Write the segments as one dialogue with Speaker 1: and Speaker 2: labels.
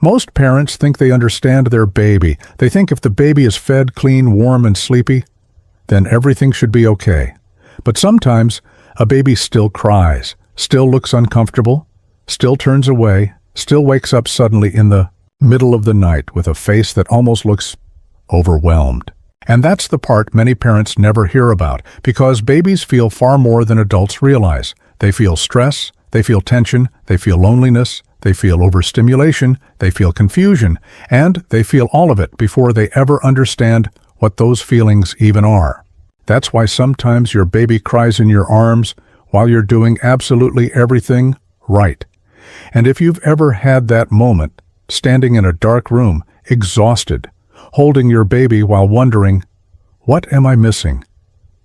Speaker 1: Most parents think they understand their baby. They think if the baby is fed, clean, warm, and sleepy, then everything should be okay. But sometimes a baby still cries, still looks uncomfortable, still turns away, still wakes up suddenly in the middle of the night with a face that almost looks overwhelmed. And that's the part many parents never hear about, because babies feel far more than adults realize. They feel stress, they feel tension, they feel loneliness, they feel overstimulation, they feel confusion, and they feel all of it before they ever understand what those feelings even are. That's why sometimes your baby cries in your arms while you're doing absolutely everything right. And if you've ever had that moment, standing in a dark room, exhausted, holding your baby while wondering, what am I missing?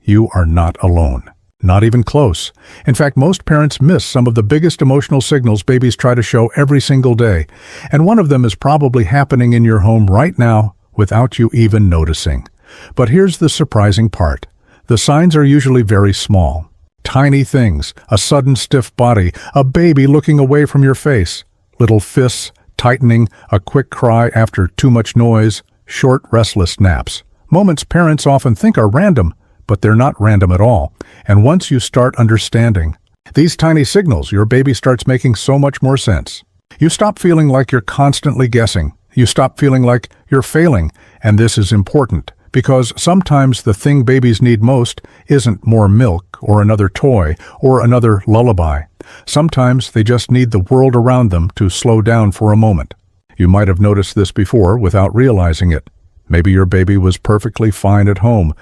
Speaker 1: You are not alone. Not even close. In fact, most parents miss some of the biggest emotional signals babies try to show every single day, and one of them is probably happening in your home right now without you even noticing. But here's the surprising part. The signs are usually very small. Tiny things, a sudden stiff body, a baby looking away from your face, little fists tightening, a quick cry after too much noise, short, restless naps. Moments parents often think are random, but they're not random at all. And once you start understanding these tiny signals, your baby starts making so much more sense. You stop feeling like you're constantly guessing. You stop feeling like you're failing. And this is important, because sometimes the thing babies need most isn't more milk or another toy or another lullaby. Sometimes they just need the world around them to slow down for a moment. You might have noticed this before without realizing it. Maybe your baby was perfectly fine at home,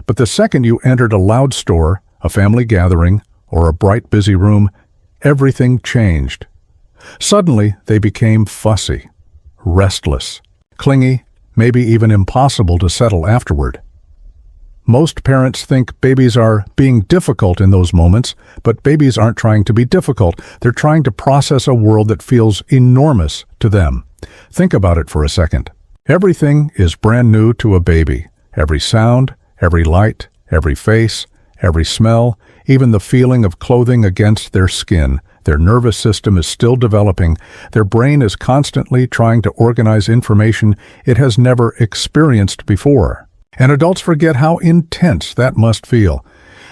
Speaker 1: but the second you entered a loud store, a family gathering, or a bright, busy room, everything changed. Suddenly, they became fussy, restless, clingy, maybe even impossible to settle afterward. Most parents think babies are being difficult in those moments, but babies aren't trying to be difficult. They're trying to process a world that feels enormous to them. Think about it for a second. Everything is brand new to a baby. Every sound, every light, every face, every smell, even the feeling of clothing against their skin. Their nervous system is still developing. Their brain is constantly trying to organize information it has never experienced before. And adults forget how intense that must feel.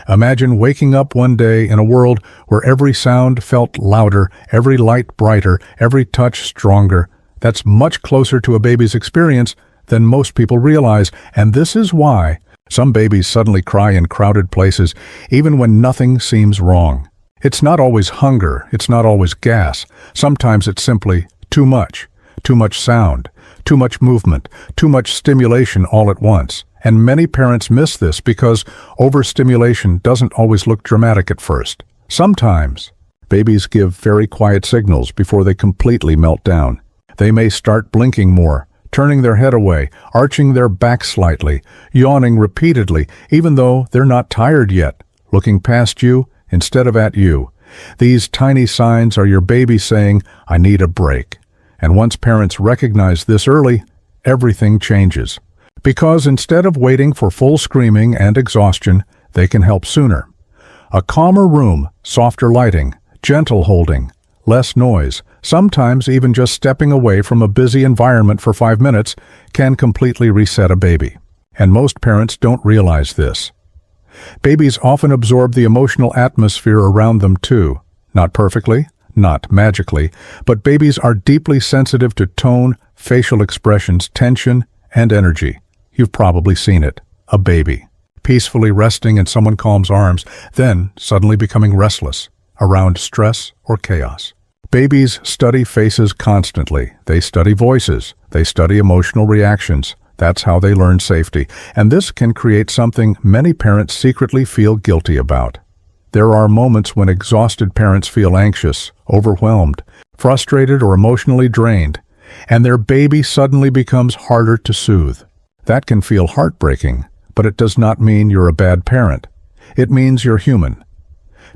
Speaker 1: Imagine waking up one day in a world where every sound felt louder, every light brighter, every touch stronger. That's much closer to a baby's experience than most people realize, and this is why some babies suddenly cry in crowded places, even when nothing seems wrong. It's not always hunger, it's not always gas. Sometimes it's simply too much sound, too much movement, too much stimulation all at once. And many parents miss this because overstimulation doesn't always look dramatic at first. Sometimes babies give very quiet signals before they completely melt down. They may start blinking more, turning their head away, arching their back slightly, yawning repeatedly, even though they're not tired yet, looking past you instead of at you. These tiny signs are your baby saying, "I need a break." And once parents recognize this early, everything changes. Because instead of waiting for full screaming and exhaustion, they can help sooner. A calmer room, softer lighting, gentle holding, less noise, sometimes even just stepping away from a busy environment for 5 minutes can completely reset a baby. And most parents don't realize this. Babies often absorb the emotional atmosphere around them too. Not perfectly, not magically, but babies are deeply sensitive to tone, facial expressions, tension, and energy. You've probably seen it. A baby, peacefully resting in someone calm's arms, then suddenly becoming restless around stress or chaos. Babies study faces constantly. They study voices. They study emotional reactions. That's how they learn safety. And this can create something many parents secretly feel guilty about. There are moments when exhausted parents feel anxious, overwhelmed, frustrated, or emotionally drained, and their baby suddenly becomes harder to soothe. That can feel heartbreaking, but it does not mean you're a bad parent. It means you're human.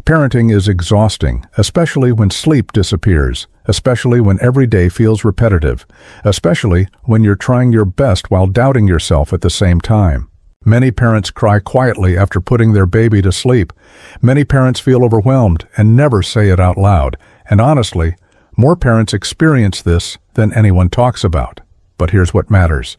Speaker 1: Parenting is exhausting, especially when sleep disappears, especially when every day feels repetitive, especially when you're trying your best while doubting yourself at the same time. Many parents cry quietly after putting their baby to sleep. Many parents feel overwhelmed and never say it out loud. And honestly, More parents experience this than anyone talks about. But here's what matters.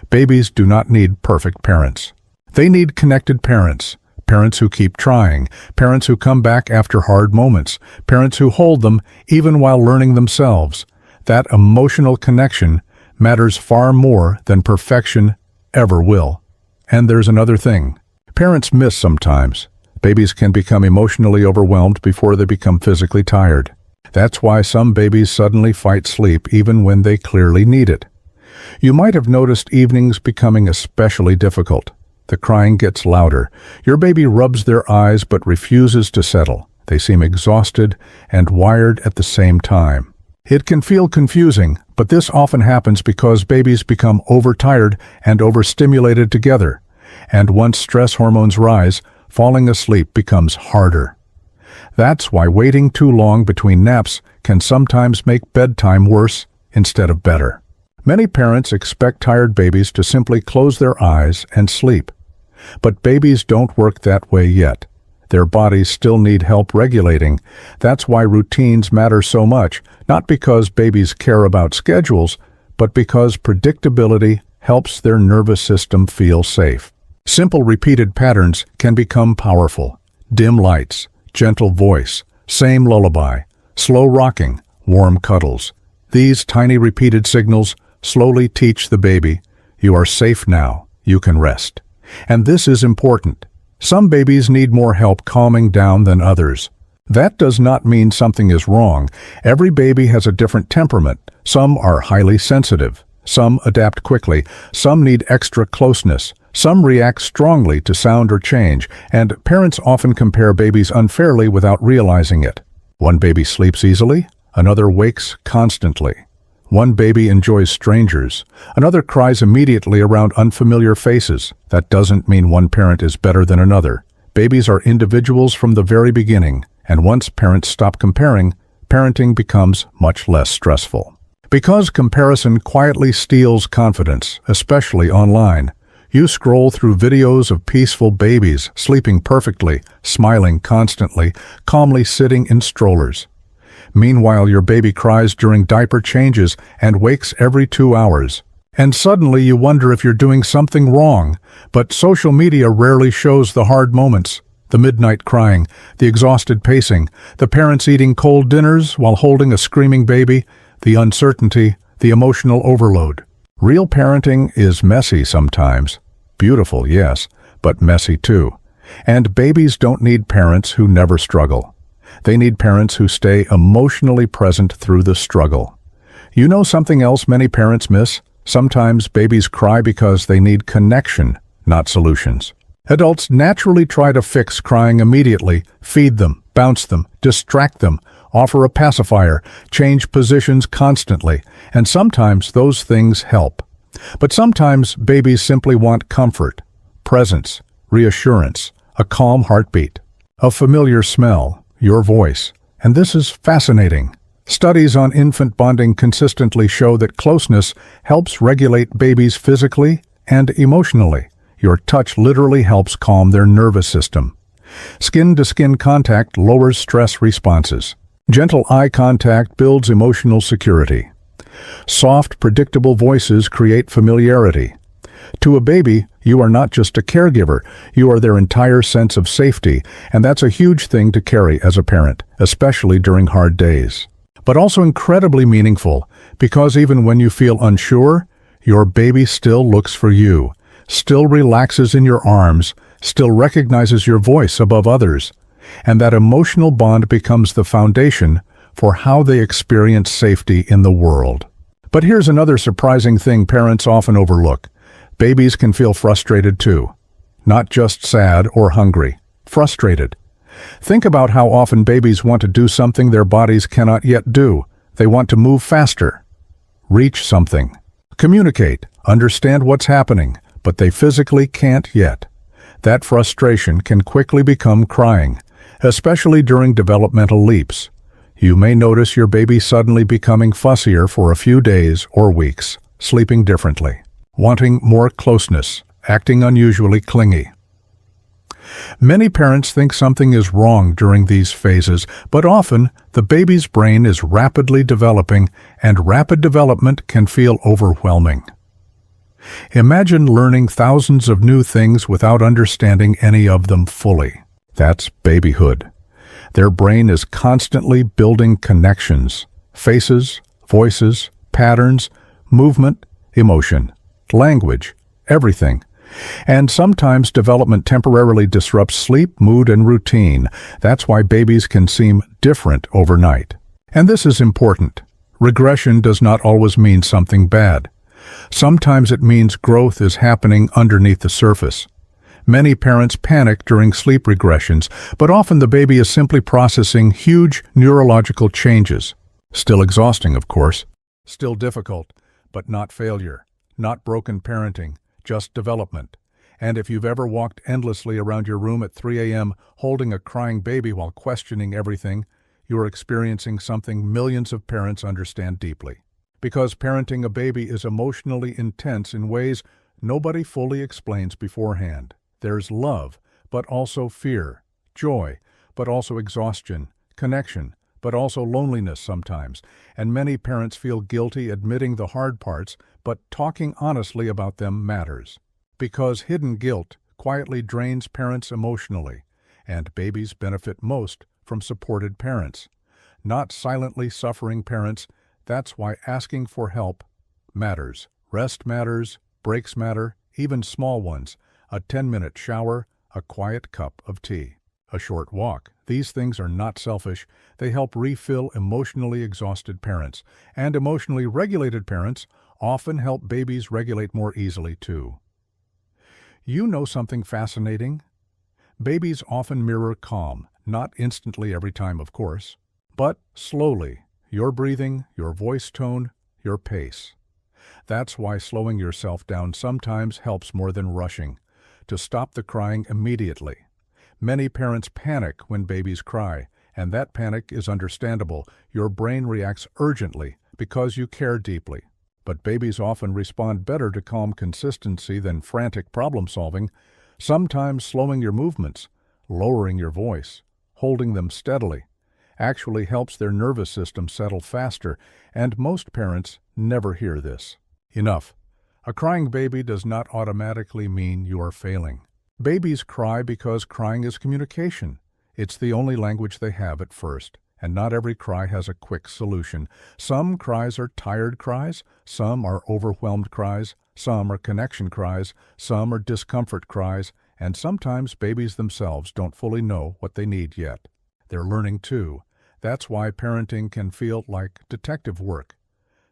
Speaker 1: Babies do not need perfect parents. They need connected parents. Parents who keep trying. Parents who come back after hard moments. Parents who hold them even while learning themselves. That emotional connection matters far more than perfection ever will. And there's another thing. Parents miss sometimes. Babies can become emotionally overwhelmed before they become physically tired. That's why some babies suddenly fight sleep even when they clearly need it. You might have noticed evenings becoming especially difficult. The crying gets louder. Your baby rubs their eyes but refuses to settle. They seem exhausted and wired at the same time. It can feel confusing, but this often happens because babies become overtired and overstimulated together. And once stress hormones rise, falling asleep becomes harder. That's why waiting too long between naps can sometimes make bedtime worse instead of better. Many parents expect tired babies to simply close their eyes and sleep. But babies don't work that way yet. Their bodies still need help regulating. That's why routines matter so much, not because babies care about schedules, but because predictability helps their nervous system feel safe. Simple repeated patterns can become powerful. Dim lights, gentle voice, same lullaby, slow rocking, warm cuddles. These tiny repeated signals slowly teach the baby, you are safe now, you can rest. And this is important. Some babies need more help calming down than others. That does not mean something is wrong. Every baby has a different temperament. Some are highly sensitive. Some adapt quickly. Some need extra closeness. Some react strongly to sound or change, and parents often compare babies unfairly without realizing it. One baby sleeps easily, another wakes constantly. One baby enjoys strangers, another cries immediately around unfamiliar faces. That doesn't mean one parent is better than another. Babies are individuals from the very beginning, and once parents stop comparing, parenting becomes much less stressful. Because comparison quietly steals confidence, especially online. You scroll through videos of peaceful babies, sleeping perfectly, smiling constantly, calmly sitting in strollers. Meanwhile, your baby cries during diaper changes and wakes every 2 hours. And suddenly you wonder if you're doing something wrong. But social media rarely shows the hard moments. The midnight crying, the exhausted pacing, the parents eating cold dinners while holding a screaming baby, the uncertainty, the emotional overload. Real parenting is messy sometimes. Beautiful, yes, but messy too. And babies don't need parents who never struggle. They need parents who stay emotionally present through the struggle. You know something else many parents miss? Sometimes babies cry because they need connection, not solutions. Adults naturally try to fix crying immediately, feed them, bounce them, distract them, offer a pacifier, change positions constantly, and sometimes those things help. But sometimes babies simply want comfort, presence, reassurance, a calm heartbeat, a familiar smell, your voice. And this is fascinating. Studies on infant bonding consistently show that closeness helps regulate babies physically and emotionally. Your touch literally helps calm their nervous system. Skin-to-skin contact lowers stress responses. Gentle eye contact builds emotional security. Soft, predictable voices create familiarity. To a baby, you are not just a caregiver, you are their entire sense of safety, and that's a huge thing to carry as a parent, especially during hard days. But also incredibly meaningful, because even when you feel unsure, your baby still looks for you, still relaxes in your arms, still recognizes your voice above others, and that emotional bond becomes the foundation for how they experience safety in the world. But here's another surprising thing parents often overlook. Babies can feel frustrated too. Not just sad or hungry, frustrated. Think about how often babies want to do something their bodies cannot yet do. They want to move faster, reach something, communicate, understand what's happening, but they physically can't yet. That frustration can quickly become crying, especially during developmental leaps. You may notice your baby suddenly becoming fussier for a few days or weeks, sleeping differently, wanting more closeness, acting unusually clingy. Many parents think something is wrong during these phases, but often the baby's brain is rapidly developing, and rapid development can feel overwhelming. Imagine learning thousands of new things without understanding any of them fully. That's babyhood. Their brain is constantly building connections, faces, voices, patterns, movement, emotion, language, everything. And sometimes development temporarily disrupts sleep, mood, and routine. That's why babies can seem different overnight. And this is important. Regression does not always mean something bad. Sometimes it means growth is happening underneath the surface. Many parents panic during sleep regressions, but often the baby is simply processing huge neurological changes. Still exhausting, of course. Still difficult, but not failure. Not broken parenting, just development. And if you've ever walked endlessly around your room at 3 a.m. holding a crying baby while questioning everything, you're experiencing something millions of parents understand deeply. Because parenting a baby is emotionally intense in ways nobody fully explains beforehand. There's love, but also fear, joy, but also exhaustion, connection, but also loneliness sometimes, and many parents feel guilty admitting the hard parts, but talking honestly about them matters. Because hidden guilt quietly drains parents emotionally, and babies benefit most from supported parents, not silently suffering parents. That's why asking for help matters. Rest matters, breaks matter, even small ones. A 10-minute shower, a quiet cup of tea, a short walk. These things are not selfish. They help refill emotionally exhausted parents. And emotionally regulated parents often help babies regulate more easily too. You know something fascinating? Babies often mirror calm, not instantly every time, of course, but slowly. Your breathing, your voice tone, your pace. That's why slowing yourself down sometimes helps more than rushing. To stop the crying immediately. Many parents panic when babies cry, and that panic is understandable. Your brain reacts urgently because you care deeply. But babies often respond better to calm consistency than frantic problem-solving. Sometimes slowing your movements, lowering your voice, holding them steadily, actually helps their nervous system settle faster, and most parents never hear this. Enough. A crying baby does not automatically mean you are failing. Babies cry because crying is communication. It's the only language they have at first, and not every cry has a quick solution. Some cries are tired cries, some are overwhelmed cries, some are connection cries, some are discomfort cries, and sometimes babies themselves don't fully know what they need yet. They're learning too. That's why parenting can feel like detective work.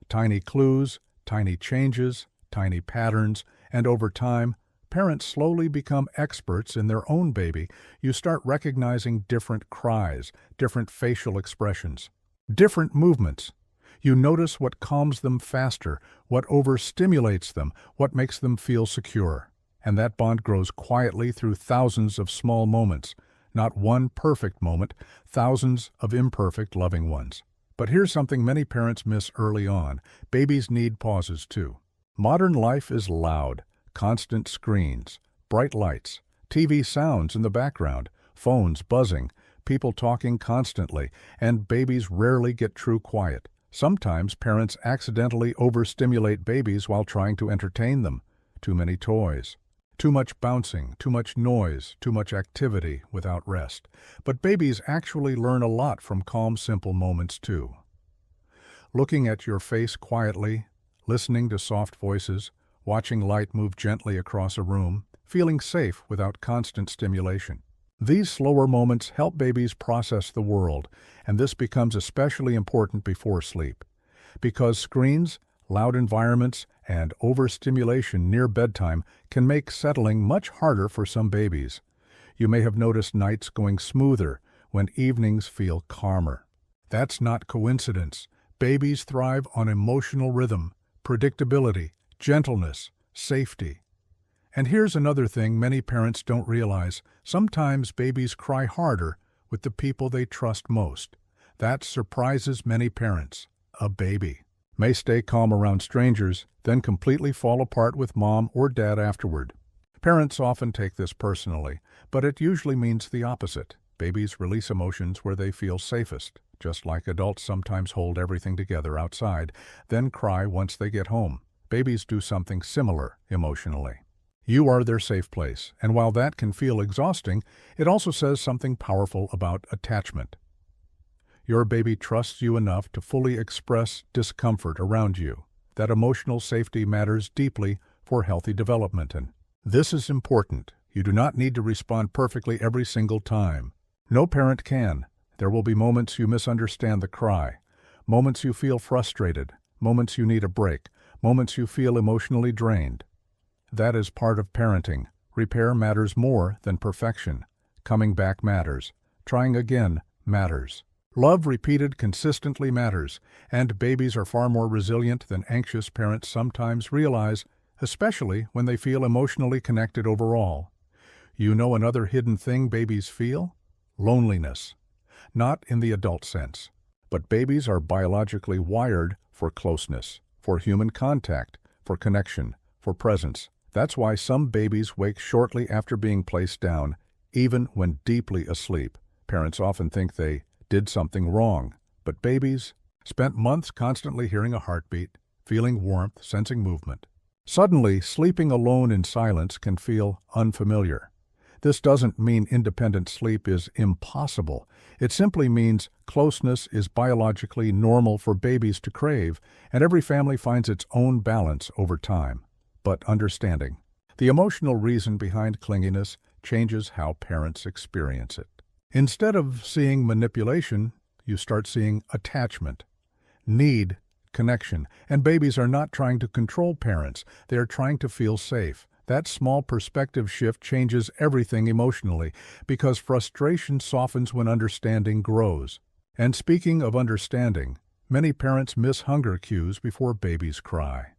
Speaker 1: Tiny clues, tiny changes, tiny patterns, and over time, parents slowly become experts in their own baby. You start recognizing different cries, different facial expressions, different movements. You notice what calms them faster, what overstimulates them, what makes them feel secure. And that bond grows quietly through thousands of small moments. Not one perfect moment, thousands of imperfect, loving ones. But here's something many parents miss early on. Babies need pauses too. Modern life is loud, constant screens, bright lights, TV sounds in the background, phones buzzing, people talking constantly, and babies rarely get true quiet. Sometimes parents accidentally overstimulate babies while trying to entertain them. Too many toys, too much bouncing, too much noise, too much activity without rest. But babies actually learn a lot from calm, simple moments too. Looking at your face quietly, listening to soft voices, watching light move gently across a room, feeling safe without constant stimulation. These slower moments help babies process the world, and this becomes especially important before sleep. Because screens, loud environments, and overstimulation near bedtime can make settling much harder for some babies. You may have noticed nights going smoother when evenings feel calmer. That's not coincidence. Babies thrive on emotional rhythm, predictability, gentleness, safety. And here's another thing many parents don't realize. Sometimes babies cry harder with the people they trust most. That surprises many parents. A baby may stay calm around strangers, then completely fall apart with mom or dad afterward. Parents often take this personally, but it usually means the opposite. Babies release emotions where they feel safest, just like adults sometimes hold everything together outside, then cry once they get home. Babies do something similar emotionally. You are their safe place, and while that can feel exhausting, it also says something powerful about attachment. Your baby trusts you enough to fully express discomfort around you. That emotional safety matters deeply for healthy development, and this is important. You do not need to respond perfectly every single time. No parent can. There will be moments you misunderstand the cry, moments you feel frustrated, moments you need a break, moments you feel emotionally drained. That is part of parenting. Repair matters more than perfection. Coming back matters. Trying again matters. Love repeated consistently matters, and babies are far more resilient than anxious parents sometimes realize, especially when they feel emotionally connected overall. You know another hidden thing babies feel? Loneliness. Not in the adult sense, but babies are biologically wired for closeness, for human contact, for connection, for presence. That's why some babies wake shortly after being placed down, even when deeply asleep. Parents often think they did something wrong, but babies spent months constantly hearing a heartbeat, feeling warmth, sensing movement. Suddenly, sleeping alone in silence can feel unfamiliar. This doesn't mean independent sleep is impossible. It simply means closeness is biologically normal for babies to crave, and every family finds its own balance over time. But understanding the emotional reason behind clinginess changes how parents experience it. Instead of seeing manipulation, you start seeing attachment, need, connection, and babies are not trying to control parents, they are trying to feel safe. That small perspective shift changes everything emotionally because frustration softens when understanding grows. And speaking of understanding, many parents miss hunger cues before babies cry.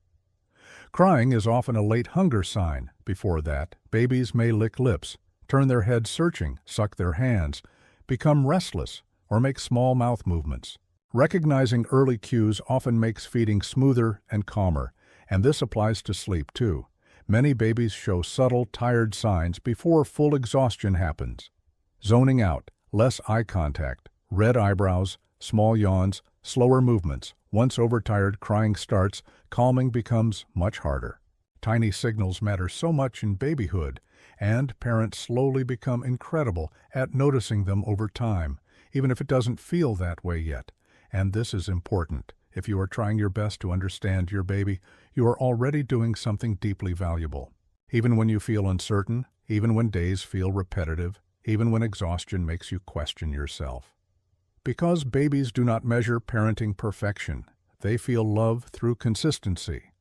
Speaker 1: Crying is often a late hunger sign. Before that, babies may lick lips, turn their heads searching, suck their hands, become restless, or make small mouth movements. Recognizing early cues often makes feeding smoother and calmer, and this applies to sleep too. Many babies show subtle, tired signs before full exhaustion happens. Zoning out, less eye contact, red eyebrows, small yawns, slower movements. Once overtired crying starts, calming becomes much harder. Tiny signals matter so much in babyhood, and parents slowly become incredible at noticing them over time, even if it doesn't feel that way yet. And this is important. If you are trying your best to understand your baby, you are already doing something deeply valuable. Even when you feel uncertain, even when days feel repetitive, even when exhaustion makes you question yourself. Because babies do not measure parenting perfection, they feel love through consistency,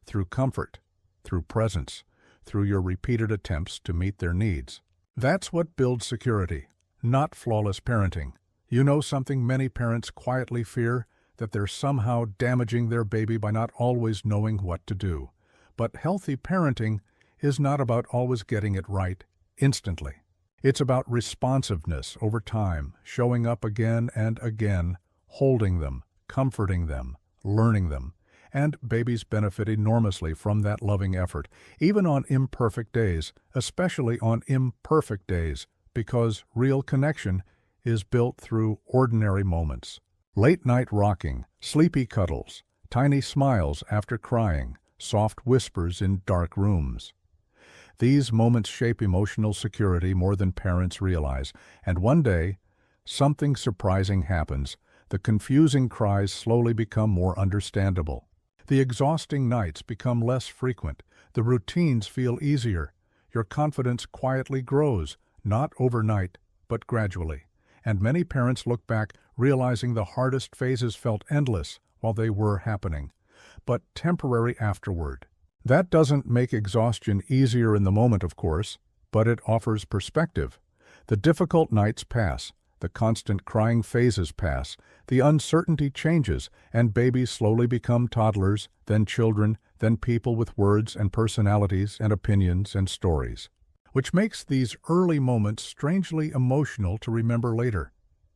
Speaker 1: through comfort, through presence, through your repeated attempts to meet their needs. That's what builds security, not flawless parenting. You know something many parents quietly fear? That they're somehow damaging their baby by not always knowing what to do. But healthy parenting is not about always getting it right instantly. It's about responsiveness over time, showing up again and again, holding them, comforting them, learning them. And babies benefit enormously from that loving effort, even on imperfect days, especially on imperfect days, because real connection is built through ordinary moments. Late-night rocking, sleepy cuddles, tiny smiles after crying, soft whispers in dark rooms. These moments shape emotional security more than parents realize, and one day, something surprising happens. The confusing cries slowly become more understandable. The exhausting nights become less frequent. The routines feel easier. Your confidence quietly grows, not overnight, but gradually. And many parents look back realizing the hardest phases felt endless while they were happening, but temporary afterward. That doesn't make exhaustion easier in the moment, of course, but it offers perspective. The difficult nights pass, the constant crying phases pass, the uncertainty changes, and babies slowly become toddlers, then children, then people with words and personalities and opinions and stories. Which makes these early moments strangely emotional to remember later,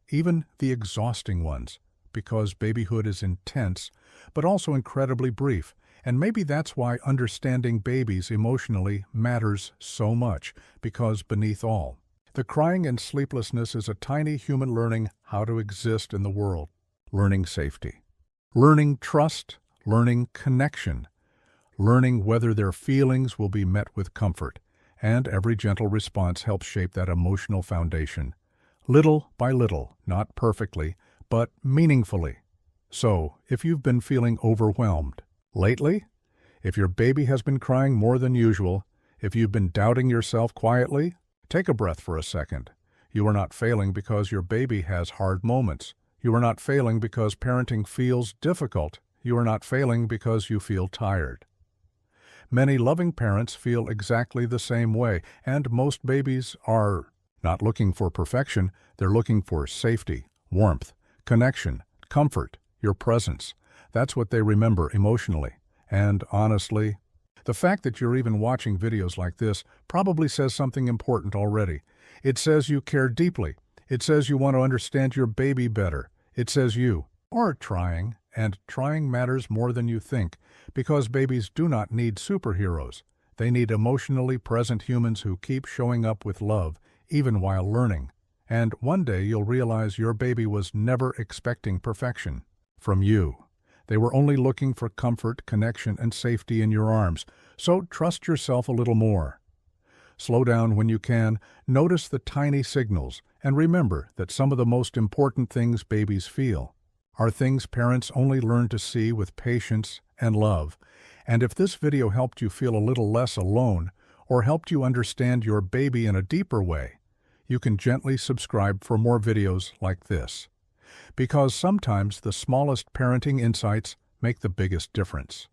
Speaker 1: even the exhausting ones. because babyhood is intense, but also incredibly brief. And maybe that's why understanding babies emotionally matters so much, because beneath all, the crying and sleeplessness is a tiny human learning how to exist in the world, learning safety, learning trust, learning connection, learning whether their feelings will be met with comfort, and every gentle response helps shape that emotional foundation, little by little, not perfectly, but meaningfully. So, if you've been feeling overwhelmed lately, if your baby has been crying more than usual, if you've been doubting yourself quietly, take a breath for a second. You are not failing because your baby has hard moments. You are not failing because parenting feels difficult. You are not failing because you feel tired. Many loving parents feel exactly the same way, and most babies are not looking for perfection. They're looking for safety, warmth, connection, comfort, your presence. That's what they remember emotionally. And honestly, the fact that you're even watching videos like this probably says something important already. It says you care deeply. It says you want to understand your baby better. It says you are trying, and trying matters more than you think, because babies do not need superheroes. They need emotionally present humans who keep showing up with love, even while learning. And one day you'll realize your baby was never expecting perfection from you. They were only looking for comfort, connection, and safety in your arms. So trust yourself a little more. Slow down when you can, notice the tiny signals, and remember that some of the most important things babies feel are things parents only learn to see with patience and love. And if this video helped you feel a little less alone, or helped you understand your baby in a deeper way, you can gently subscribe for more videos like this. Because sometimes the smallest parenting insights make the biggest difference.